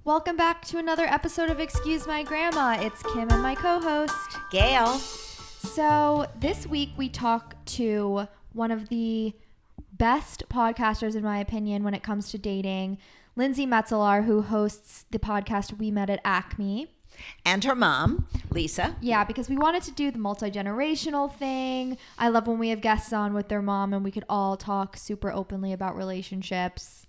Welcome back to another episode of Excuse My Grandma. It's Kim and my co-host, Gail. So this week we talk to one of the best podcasters, in my opinion, when it comes to dating, Lindsey Metselaar, who hosts the podcast We Met at Acme. And her mom, Lisa. Yeah, because we wanted to do the multi-generational thing. I love when we have guests on with their mom and we could all talk super openly about relationships.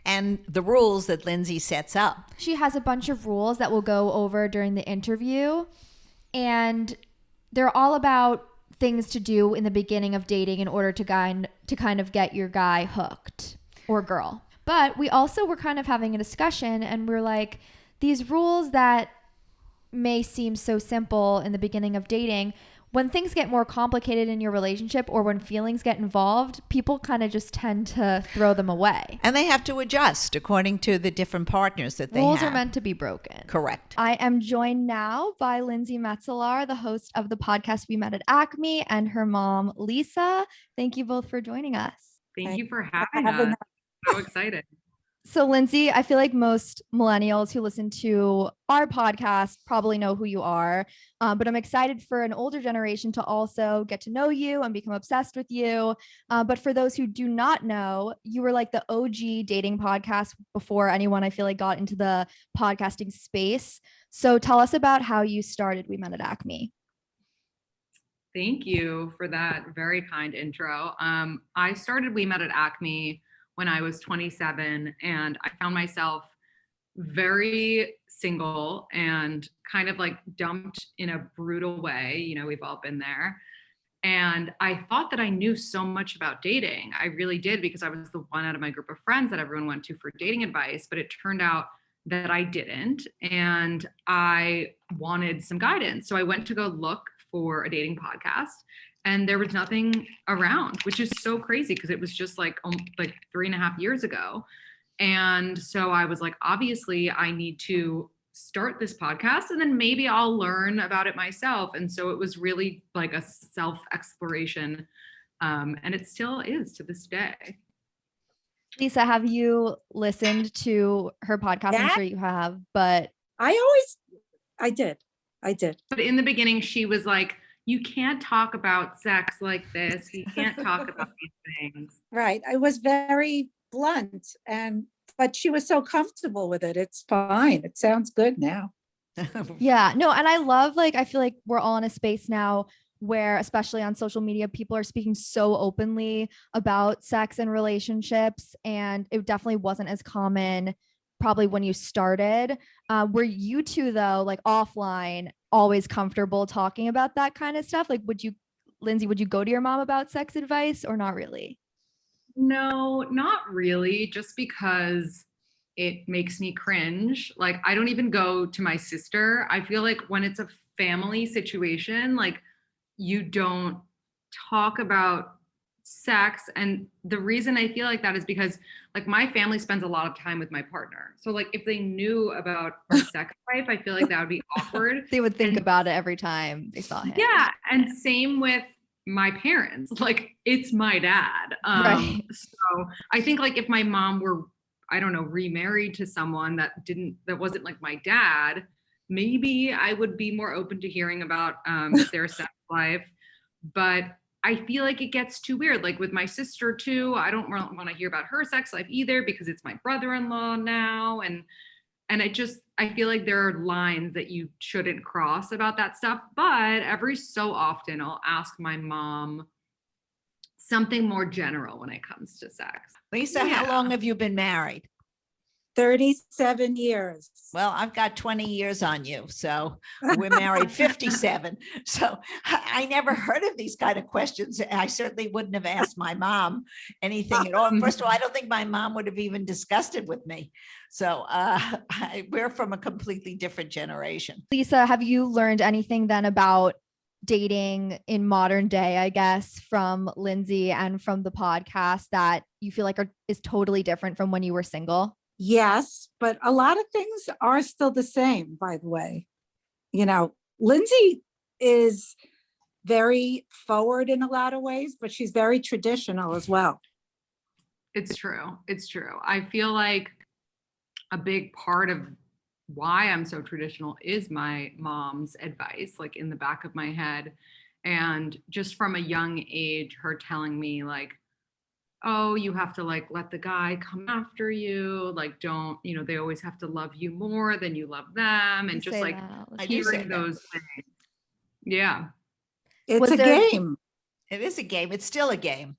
And the rules that Lindsay sets up. She has a bunch of rules that we'll go over during the interview. And they're all about things to do in the beginning of dating in order to kind of get your guy hooked or girl. But we also were kind of having a discussion and we're like, these rules that may seem so simple in the beginning of dating, when things get more complicated in your relationship or when feelings get involved, people kind of just tend to throw them away. And they have to adjust according to the different partners that they have. Rules are meant to be broken. Correct. I am joined now by Lindsey Metselaar, the host of the podcast We Met at Acme, and her mom, Lisa. Thank you both for joining us. Thank you for having us. So excited. So Lindsay, I feel like most millennials who listen to our podcast probably know who you are, but I'm excited for an older generation to also get to know you and become obsessed with you. But for those who do not know, you were like the OG dating podcast before anyone, I feel like, got into the podcasting space. So tell us about how you started We Met at Acme. Thank you for that very kind intro. I started We Met at Acme when I was 27, and I found myself very single and kind of like dumped in a brutal way. You know, we've all been there. And I thought that I knew so much about dating. I really did, because I was the one out of my group of friends that everyone went to for dating advice, but it turned out that I didn't. And I wanted some guidance. So I went to go look for a dating podcast. And there was nothing around, which is so crazy because it was just like 3.5 years ago. And so I was like, obviously I need to start this podcast and then maybe I'll learn about it myself. And so it was really like a self-exploration. And it still is to this day. Lisa, have you listened to her podcast? I'm sure you have, but I did. But in the beginning, she was like, you can't talk about sex like this. You can't talk about these things. Right. I was very blunt, but she was so comfortable with it. It's fine. It sounds good now. Yeah, no, and I love, like, I feel like we're all in a space now where, especially on social media, people are speaking so openly about sex and relationships, and it definitely wasn't as common probably when you started. Were you two, though, like offline, always comfortable talking about that kind of stuff? Like, Lindsay, would you go to your mom about sex advice or not really? No, not really, just because it makes me cringe. Like, I don't even go to my sister. I feel like when it's a family situation, like, you don't talk about sex. And the reason I feel like that is because, like, my family spends a lot of time with my partner. So, like, if they knew about our sex life, I feel like that would be awkward. They would think about it every time they saw him. Yeah. And same with my parents. Like, it's my dad. Right. So I think, like, if my mom were, I don't know, remarried to someone that wasn't like my dad, maybe I would be more open to hearing about their sex life. But I feel like it gets too weird. Like with my sister too, I don't want to hear about her sex life either because it's my brother-in-law now. And I feel like there are lines that you shouldn't cross about that stuff. But every so often I'll ask my mom something more general when it comes to sex. Lisa, How long have you been married? 37 years. Well, I've got 20 years on you. So we're married 57. So I never heard of these kind of questions. I certainly wouldn't have asked my mom anything at all. First of all, I don't think my mom would have even discussed it with me. So we're from a completely different generation. Lisa, have you learned anything then about dating in modern day, I guess, from Lindsay and from the podcast that you feel like is totally different from when you were single? Yes, but a lot of things are still the same, by the way. You know, Lindsay is very forward in a lot of ways, but she's very traditional as well. It's true. I feel like a big part of why I'm so traditional is my mom's advice, like in the back of my head. And just from a young age, her telling me like, oh, you have to like let the guy come after you. Like, don't, they always have to love you more than you love them. And You just say like that. I do say hearing that. those things. Yeah. It's Was a there- game. It is a game. It's still a game.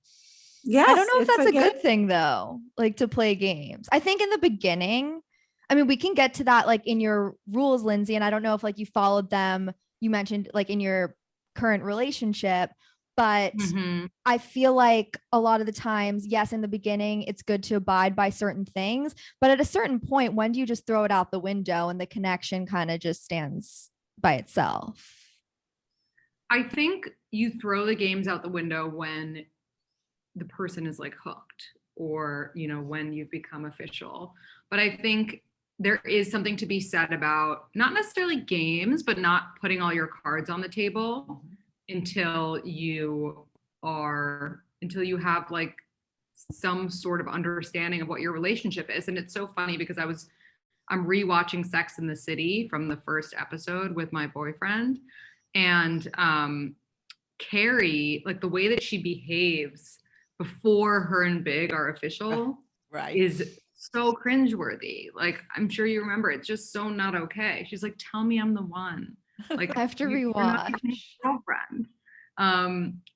Yes. I don't know if it's that's a game. good thing though, like to play games. I think in the beginning, I mean, we can get to that like in your rules, Lindsay, and I don't know if like you followed them. You mentioned like in your current relationship, but Mhm. I feel like a lot of the times, yes, in the beginning, it's good to abide by certain things, but at a certain point, when do you just throw it out the window and the connection kind of just stands by itself? I think you throw the games out the window when the person is like hooked, or when you've become official. But I think there is something to be said about not necessarily games, but not putting all your cards on the table until you have like some sort of understanding of what your relationship is. And it's so funny because I'm rewatching Sex in the City from the first episode with my boyfriend, and Carrie, like the way that she behaves before her and Big are official Right. is so cringeworthy. Like, I'm sure you remember, it's just so not okay. She's like, tell me I'm the one. Like, I have to you're not even his rewatch. girlfriend.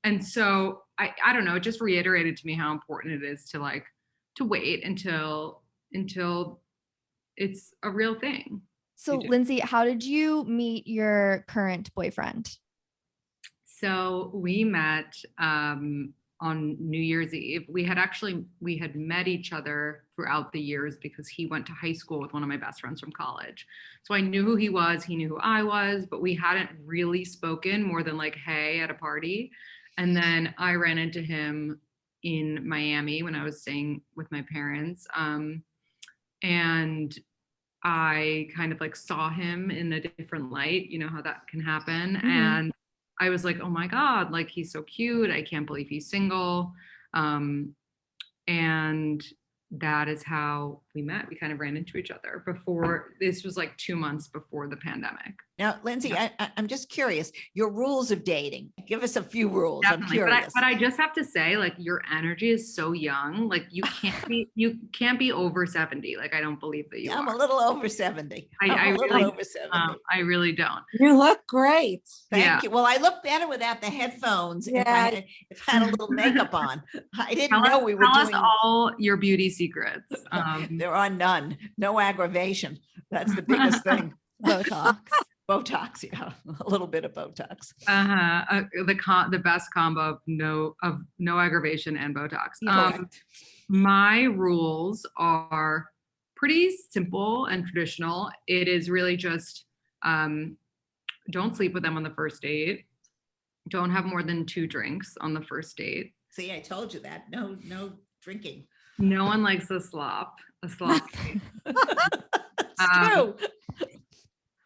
And so I don't know, it just reiterated to me how important it is to wait until it's a real thing. So, do. Lindsay, how did you meet your current boyfriend? So we met on New Year's Eve. We had met each other throughout the years because he went to high school with one of my best friends from college. So I knew who he was, he knew who I was, but we hadn't really spoken more than like, hey, at a party. And then I ran into him in Miami when I was staying with my parents. And I kind of like saw him in a different light, you know how that can happen. Mm-hmm. And I was like, oh my God, like he's so cute. I can't believe he's single. And that is how we met. We kind of ran into each other this was like 2 months before the pandemic. Now, Lindsay, I'm just curious, your rules of dating. Give us a few rules. Definitely. I'm curious. But I just have to say, like, your energy is so young. Like, you can't be over 70. Like, I don't believe that you are. I'm a little over 70. I I'm a little really, over 70. I really don't. You look great. Thank you. Well, I look better without the headphones. Yeah. If I had a little makeup on. I didn't Tell know we were us doing. all your beauty secrets. There are none. No aggravation. That's the biggest thing. Botox. Botox, yeah, a little bit of Botox. The best combo of no aggravation and Botox. Correct. My rules are pretty simple and traditional. It is really just don't sleep with them on the first date. Don't have more than 2 drinks on the first date. See, I told you that. No drinking. No one likes a slop. It's Um, true.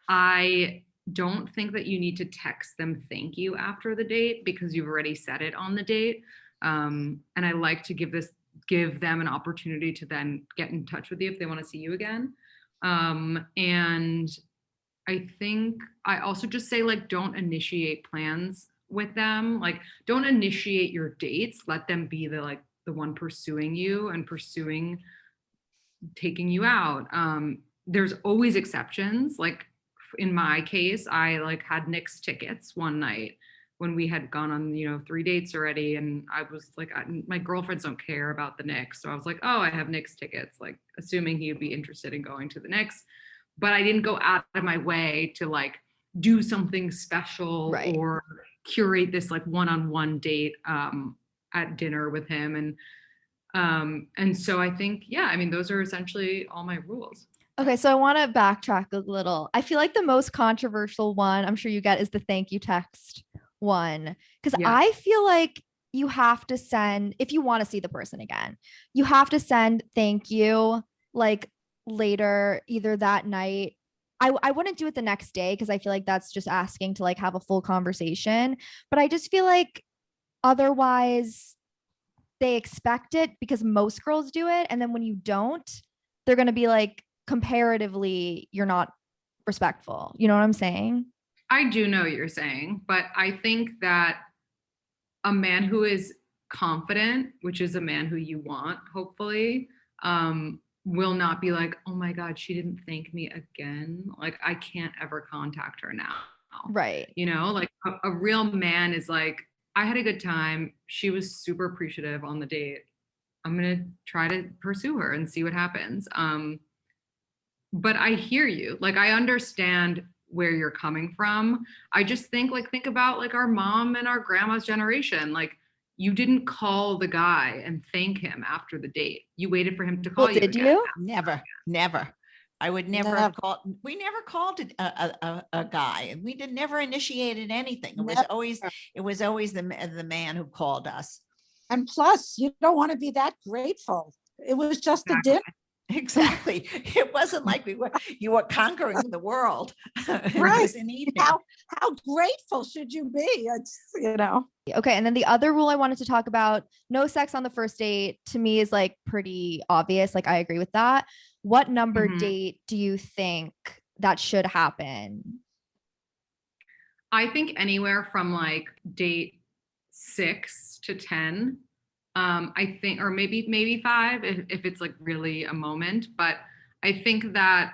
I don't think that you need to text them thank you after the date because you've already said it on the date. And I like to give them an opportunity to then get in touch with you if they want to see you again. And I think I also just say, like, don't initiate plans with them. Like, don't initiate your dates. Let them be the one pursuing you and taking you out. There's always exceptions. Like in my case, I like had Nick's tickets one night when we had gone on, 3 dates already. And I was like, my girlfriends don't care about the Knicks. So I was like, oh, I have Nick's tickets, like assuming he would be interested in going to the Knicks. But I didn't go out of my way to like do something special Right. or curate this like one-on-one date at dinner with him. And so I think, yeah, I mean, those are essentially all my rules. Okay, so I want to backtrack a little. I feel like the most controversial one, I'm sure you get, is the thank you text one. Because Yeah. I feel like you have to send, if you want to see the person again, you have to send thank you like later, either that night. I wouldn't do it the next day because I feel like that's just asking to like have a full conversation. But I just feel like otherwise they expect it because most girls do it. And then when you don't, they're going to be like, comparatively, you're not respectful. You know what I'm saying? I do know what you're saying, but I think that a man who is confident, which is a man who you want, hopefully, will not be like, oh my God, she didn't thank me again. Like, I can't ever contact her now. Right. You know, like a real man is like, I had a good time. She was super appreciative on the date. I'm going to try to pursue her and see what happens. But I hear you. Like, I understand where you're coming from. I just think about like our mom and our grandma's generation. Like, you didn't call the guy and thank him after the date. You waited for him to call Well, you. did again. you? Never. I would never have called. We never called a guy, and we never initiated anything. It was always the man who called us. And plus, you don't want to be that grateful. It was just a dinner. Exactly. It wasn't like you were conquering the world. It Right. was an evening. How grateful should you be? It's, Okay. And then the other rule I wanted to talk about, no sex on the first date, to me is like pretty obvious. Like, I agree with that. What number date do you think that should happen? I think anywhere from like date 6 to 10. I think, or maybe 5 if it's like really a moment. But I think that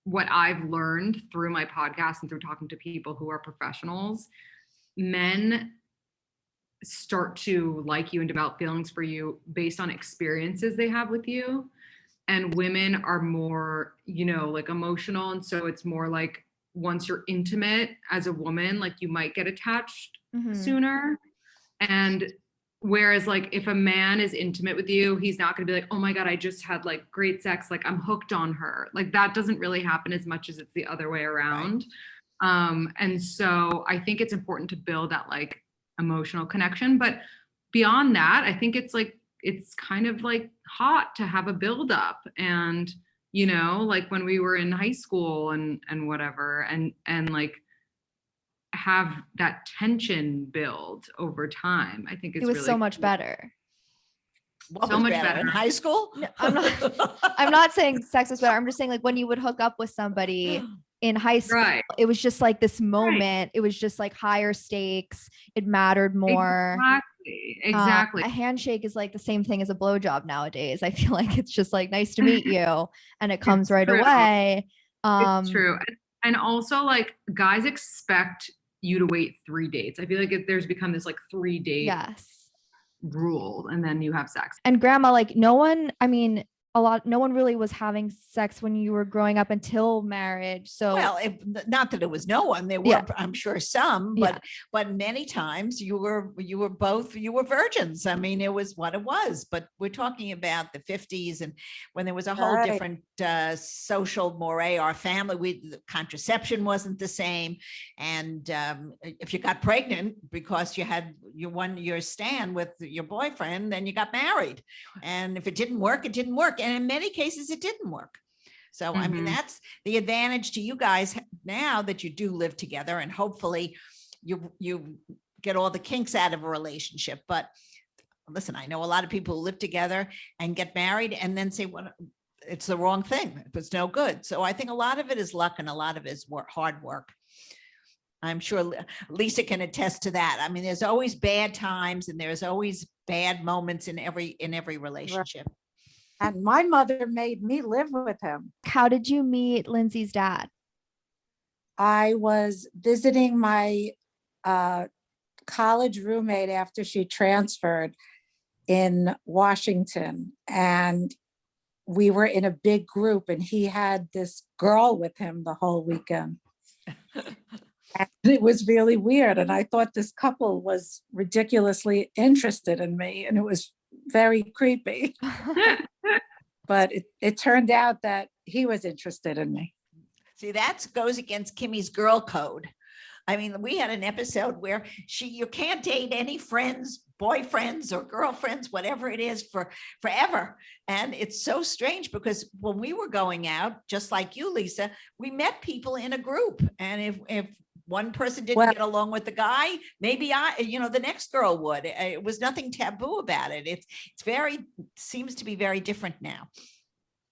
what I've learned through my podcast and through talking to people who are professionals, men start to like you and develop feelings for you based on experiences they have with you. And women are more, like emotional. And so it's more like once you're intimate as a woman, like you might get attached sooner. And whereas like if a man is intimate with you, he's not going to be like, oh my God, I just had like great sex. Like I'm hooked on her. Like that doesn't really happen as much as it's the other way around. Right. And so I think it's important to build that like emotional connection. But beyond that, I think it's kind of like hot to have a buildup and, like when we were in high school and whatever, and like have that tension build over time. I think it was really so much better. So much better in high school. No, I'm not saying sex was better. I'm just saying like when you would hook up with somebody in high school, right. It was just like this moment. Right. It was just like higher stakes. It mattered more. Exactly. A handshake is like the same thing as a blowjob nowadays. I feel like it's just like nice to meet you, and it comes right away. It's true. And also like guys expect you to wait 3 dates. I feel like there's become this like 3 date rule, and then you have sex. And grandma, like no one really was having sex when you were growing up until marriage. So not that it was no one. There were, I'm sure, some, but many times you were virgins. I mean, it was what it was. But we're talking about the 50s, and when there was a whole different social moray. Our family, the contraception wasn't the same, and if you got pregnant because you had your 1 year stand with your boyfriend, then you got married, and if it didn't work, it didn't work. And in many cases, it didn't work. So, I mean, that's the advantage to you guys now that you do live together, and hopefully you get all the kinks out of a relationship. But listen, I know a lot of people who live together and get married and then say, well, it's the wrong thing. It was no good. So I think a lot of it is luck and a lot of it is hard work. I'm sure Lisa can attest to that. I mean, there's always bad times and there's always bad moments in every relationship. Right. And my mother made me live with him. How did you meet Lindsay's dad? I was visiting my college roommate after she transferred in Washington, and we were in a big group, and he had this girl with him the whole weekend. And it was really weird. And I thought this couple was ridiculously interested in me, and it was very creepy. But it turned out that he was interested in me. See, that goes against Kimmy's girl code. I mean, we had an episode where you can't date any friends, boyfriends or girlfriends, whatever it is, forever. And it's so strange because when we were going out, just like you, Lisa, we met people in a group. And if one person didn't get along with the guy, maybe the next girl would. It was nothing taboo about it. It's seems to be very different now.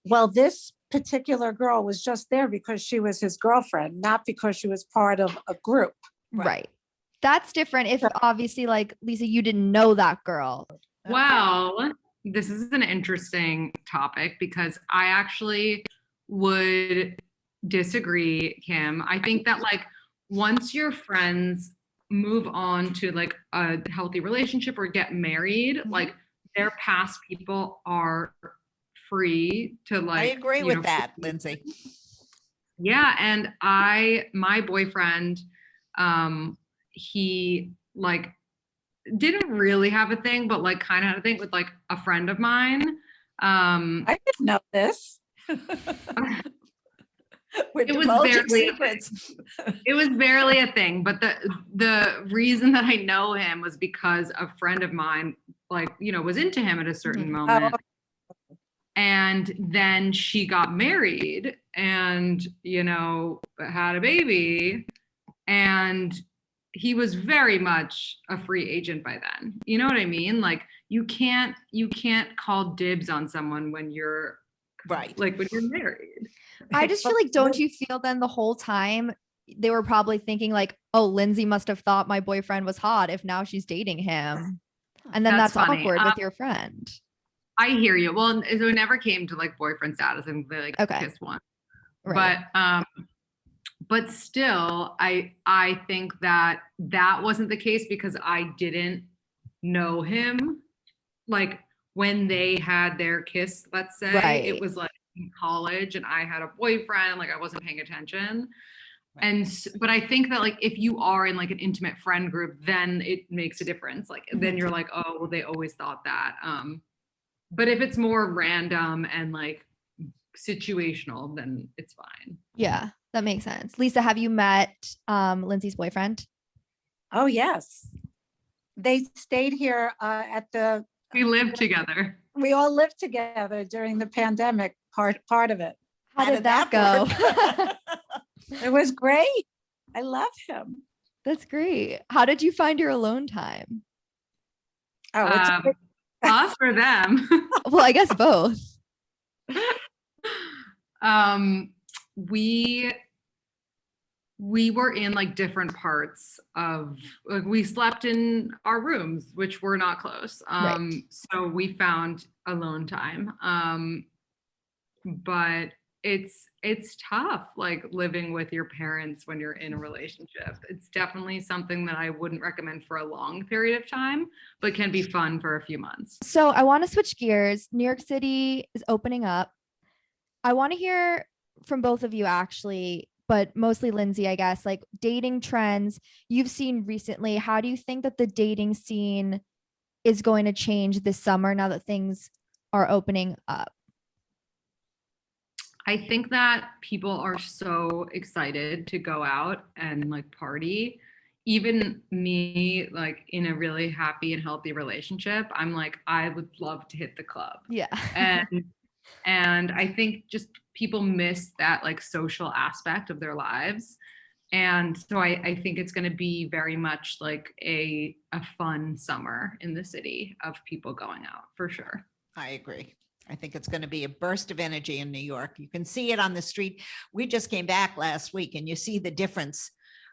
Well, this particular girl was just there because she was his girlfriend, not because she was part of a group. Right. That's different if obviously like Lisa, you didn't know that girl. Well, this is an interesting topic because I actually would disagree, Kim. I think that like once your friends move on to like a healthy relationship or get married, like their past people are free to like. I agree with that, Lindsay. Yeah, and my boyfriend, he like didn't really have a thing, but like kind of had a thing with like a friend of mine. I didn't know this. It was barely it was barely a thing, but the reason that I know him was because a friend of mine, like, you know, was into him at a certain moment. And then she got married and, you know, had a baby, and he was very much a free agent by then. You know what I mean? Like you can't call dibs on someone when you're right. Like when you're married. I just feel like, don't you feel then the whole time they were probably thinking like, oh, Lindsay must have thought my boyfriend was hot if now she's dating him. And then that's awkward with your friend. I hear you. Well, it never came to like boyfriend status and they like kissed once. Right. But still, I think that wasn't the case because I didn't know him. Like when they had their kiss, let's say, it was like in college and I had a boyfriend and like I wasn't paying attention. But I think that like if you are in like an intimate friend group, then it makes a difference. Like then you're like, oh, well, they always thought that. But if it's more random and like situational, then it's fine. Yeah, that makes sense. Lisa, have you met Lindsay's boyfriend? Oh, yes. They stayed here at the... We lived together. We all lived together during the pandemic part of it. How did that go? It was great. I love him. That's great. How did you find your alone time? Oh, it's us or them? Well, I guess both. We were in like different parts of like we slept in our rooms, which were not close. So we found alone time. But it's tough, like living with your parents when you're in a relationship. It's definitely something that I wouldn't recommend for a long period of time, but can be fun for a few months. So I want to switch gears. New York City is opening up. I want to hear from both of you actually, but mostly Lindsay, I guess, like dating trends you've seen recently. How do you think that the dating scene is going to change this summer now that things are opening up? I think that people are so excited to go out and like party. Even me, like in a really happy and healthy relationship, I'm like, I would love to hit the club. Yeah. And I think just people miss that like social aspect of their lives. And so I think it's going to be very much like a fun summer in the city of people going out for sure. I agree. I think it's going to be a burst of energy in New York. You can see it on the street. We just came back last week and you see the difference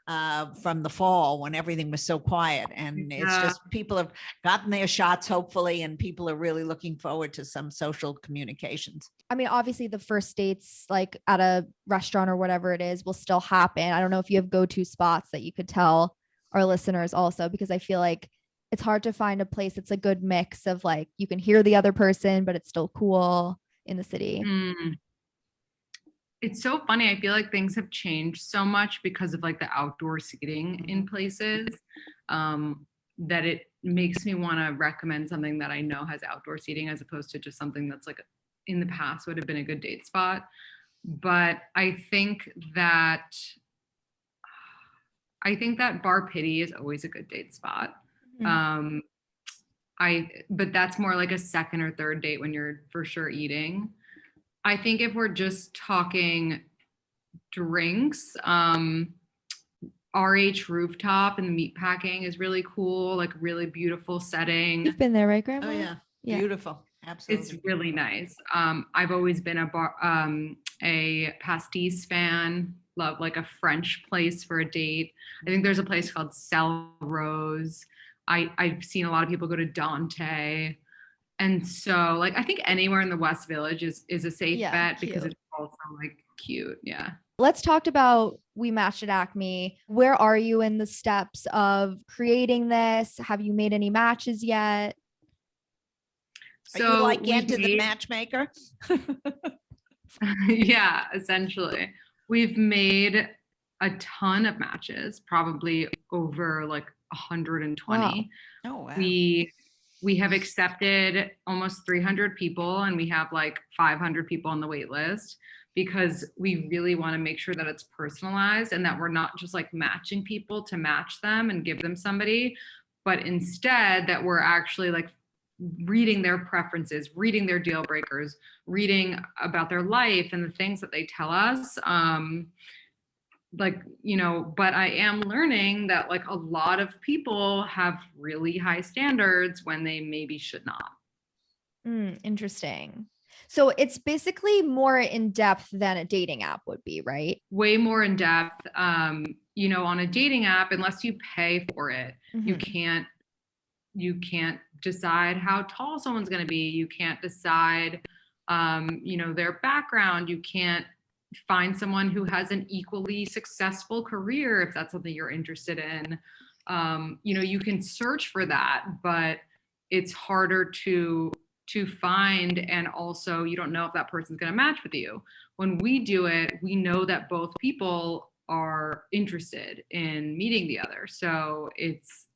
from the fall when everything was so quiet. And it's just people have gotten their shots, hopefully, and people are really looking forward to some social communications. I mean, obviously the first dates like at a restaurant or whatever it is will still happen. I don't know if you have go-to spots that you could tell our listeners also, because I feel like it's hard to find a place that's a good mix of like, you can hear the other person, but it's still cool in the city. It's so funny. I feel like things have changed so much because of like the outdoor seating in places that it makes me want to recommend something that I know has outdoor seating as opposed to just something that's like in the past would have been a good date spot. But I think that Bar Pity is always a good date spot. But that's more like a second or third date when you're for sure eating. I think if we're just talking drinks, RH Rooftop and the Meatpacking is really cool, like really beautiful setting. You've been there, right, Grandma? Oh yeah. Beautiful. Absolutely. It's really nice. I've always been a a pastis fan, love like a French place for a date. I think there's a place called Cell Rose. I've seen a lot of people go to Dante. And so like I think anywhere in the West Village is a safe bet because cute. it's also like cute. Yeah. Let's talk about We Matched at Acme. Where are you in the steps of creating this? Have you made any matches yet? Are you like we've into the made- matchmaker? Yeah, essentially. We've made a ton of matches, probably over like 120. Oh, wow. We have accepted almost 300 people, and we have like 500 people on the wait list because we really want to make sure that it's personalized and that we're not just like matching people to match them and give them somebody, but instead that we're actually like reading their preferences, reading their deal breakers, reading about their life and the things that they tell us. But I am learning that like a lot of people have really high standards when they maybe should not. Interesting. So it's basically more in depth than a dating app would be, right? Way more in depth. On a dating app, unless you pay for it, you can't decide how tall someone's going to be. You can't decide, their background. You can't find someone who has an equally successful career if that's something you're interested in. You can search for that, but it's harder to find, and also you don't know if that person's going to match with you. When we do it, we know that both people are interested in meeting the other, so it's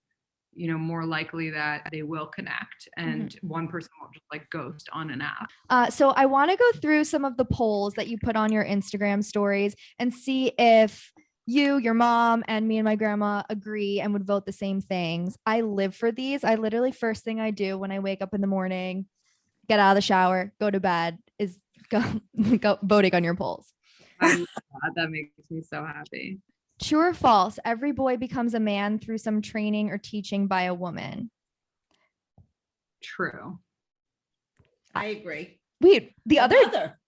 more likely that they will connect, and one person won't just like ghost on an app. So I want to go through some of the polls that you put on your Instagram stories and see if you, your mom, and me and my grandma agree and would vote the same things. I live for these. I literally, first thing I do when I wake up in the morning, get out of the shower, go to bed, is go voting on your polls. I love that. That makes me so happy. True or false? Every boy becomes a man through some training or teaching by a woman. True. I agree. Wait, the Your other mother.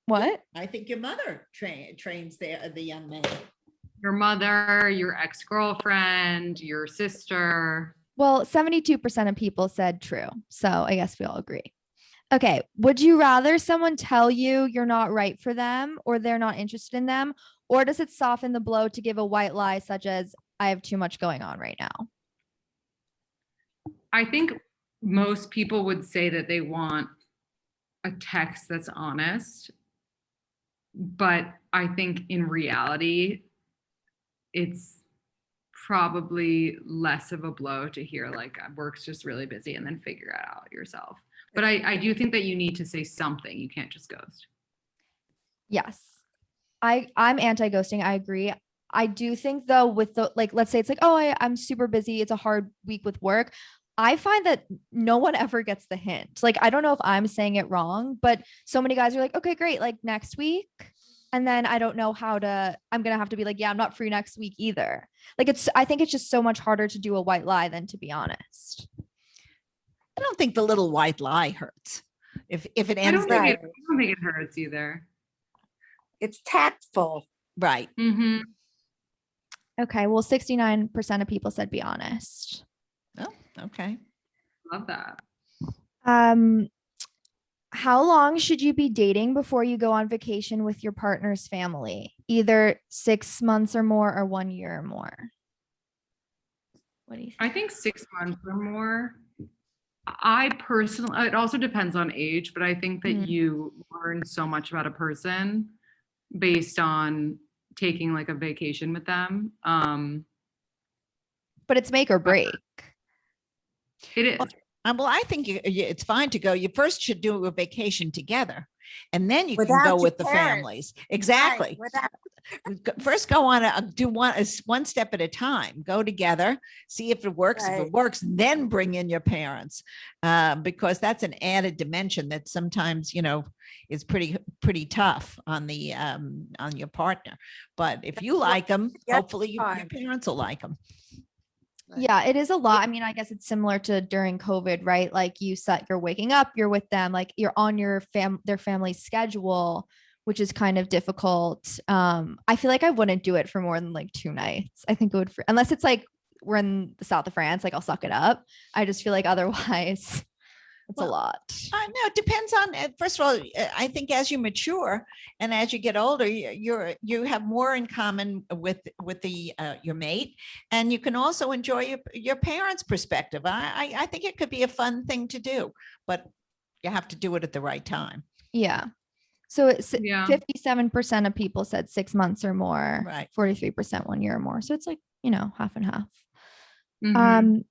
what? I think your mother trains the young man. Your mother, your ex-girlfriend, your sister. Well, 72% of people said true. So I guess we all agree. Okay. Would you rather someone tell you you're not right for them or they're not interested in them? Or does it soften the blow to give a white lie such as, I have too much going on right now? I think most people would say that they want a text that's honest. But I think in reality, it's probably less of a blow to hear like work's just really busy and then figure it out yourself. But I do think that you need to say something. You can't just ghost. Yes. I'm anti-ghosting. I agree. I do think though, with the, like, let's say it's like, oh, I'm super busy. It's a hard week with work. I find that no one ever gets the hint. Like, I don't know if I'm saying it wrong, but so many guys are like, okay, great. Like next week. And then I don't know I'm going to have to be like, yeah, I'm not free next week either. Like I think it's just so much harder to do a white lie than to be honest. I don't think the little white lie hurts. If it I ends don't there, think it hurts either. It's tactful. right. Mm-hmm. Okay. Well, 69% of people said be honest. Oh, okay. Love that. How long should you be dating before you go on vacation with your partner's family? Either 6 months or more or 1 year or more. What do you think? I think 6 months or more. I personally, it also depends on age, but I think that you learn so much about a person based on taking like a vacation with them. But it's make or break. It is. Well, I think it's fine to go. You first should do a vacation together, and then you can Without go your with the parents. families. Exactly. Right, without- First, go on do one step at a time. Go together, see if it works. If Right. it works, then bring in your parents, because that's an added dimension that sometimes is pretty tough on your partner. But if you like them, Yep, hopefully your fine. parents will like them. Yeah, it is a lot. I mean, I guess it's similar to during COVID, right? Like you're waking up, you're with them, like you're on their family's schedule. which is kind of difficult. I feel like I wouldn't do it for more than like 2 nights. I think it would, unless it's like we're in the south of France, like I'll suck it up. I just feel like otherwise it's a lot. No, it depends on, first of all, I think as you mature and as you get older, you have more in common with your mate, and you can also enjoy your parents' perspective. I think it could be a fun thing to do, but you have to do it at the right time. Yeah. So it's Yeah. 57% of people said 6 months or more, Right. 43% 1 year or more. So it's like, half and half. Mhm.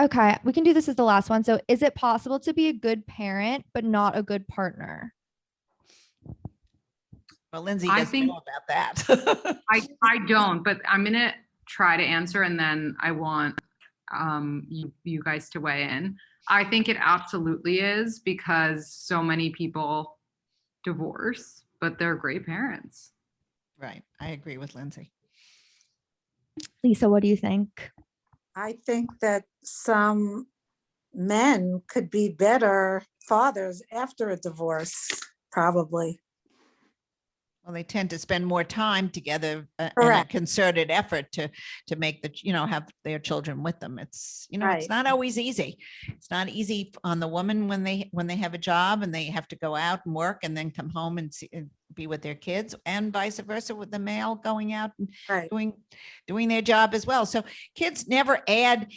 Okay, we can do this as the last one. So is it possible to be a good parent, but not a good partner? Well, Lindsay I doesn't think- know about that. I don't, but I'm gonna try to answer, and then I want you guys to weigh in. I think it absolutely is, because so many people divorce, but they're great parents. Right. I agree with Lindsay. Lisa, what do you think? I think that some men could be better fathers after a divorce, probably. Well, they tend to spend more time together in a Correct. concerted effort to make have their children with them. It's, it's Right. not always easy. It's not easy on the woman when they have a job and they have to go out and work and then come home and be with their kids, and vice versa with the male going out and Right. doing their job as well. So kids never add.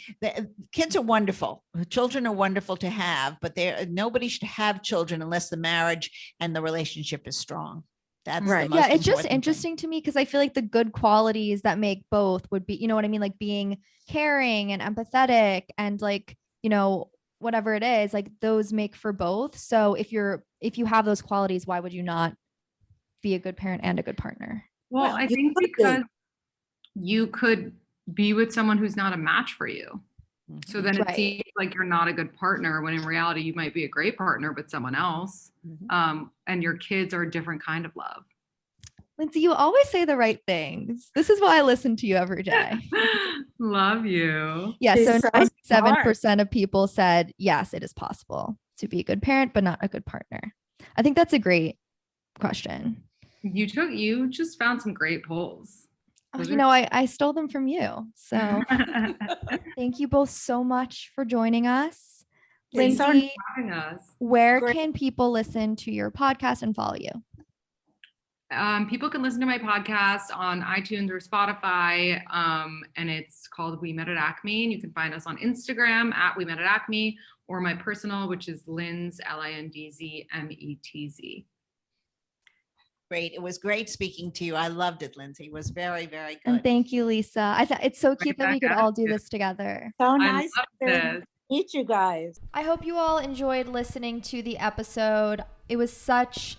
Kids are wonderful. Children are wonderful to have, but nobody should have children unless the marriage and the relationship is strong. That's Right. the most Yeah, it's just important thing. interesting to me because I feel like the good qualities that make both would be, you know what I mean? Like being caring and empathetic and like, whatever it is, like those make for both. So if you have those qualities, why would you not be a good parent and a good partner? Well, Well, I you think could be. because you could be with someone who's not a match for you. Mhm. So then it Right. seems like you're not a good partner, when in reality you might be a great partner with someone else. Mhm. And your kids are a different kind of love. Lindsay, you always say the right things. This is why I listen to you every day. Love you. Yeah, She's so so 97% of people said, yes, it is possible to be a good parent, but not a good partner. I think that's a great question. You just found some great polls. Those are- I stole them from you. So thank you both so much for joining us. Thanks for Lindsay, having us. where Great. can people listen to your podcast and follow you? People can listen to my podcast on iTunes or Spotify, and it's called We Met at Acme. And you can find us on Instagram at We Met at Acme, or my personal, which is Linz, LINDZMETZ. Great. It was great speaking to you. I loved it, Lindsay. It was very, very And good. thank you, Lisa. I thought it's so cute that we could back all at do you. this together. So I nice love to this. meet you guys. I hope you all enjoyed listening to the episode. It was such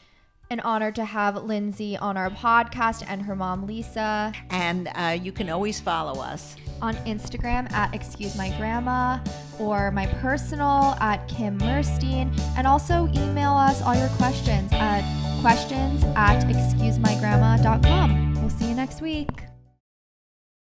an honor to have Lindsay on our podcast and her mom, Lisa, And you can always follow us. on Instagram at Excuse My Grandma, or my personal at Kim Murstein. And also email us all your questions at questions@excusemygrandma.com. We'll see you next week.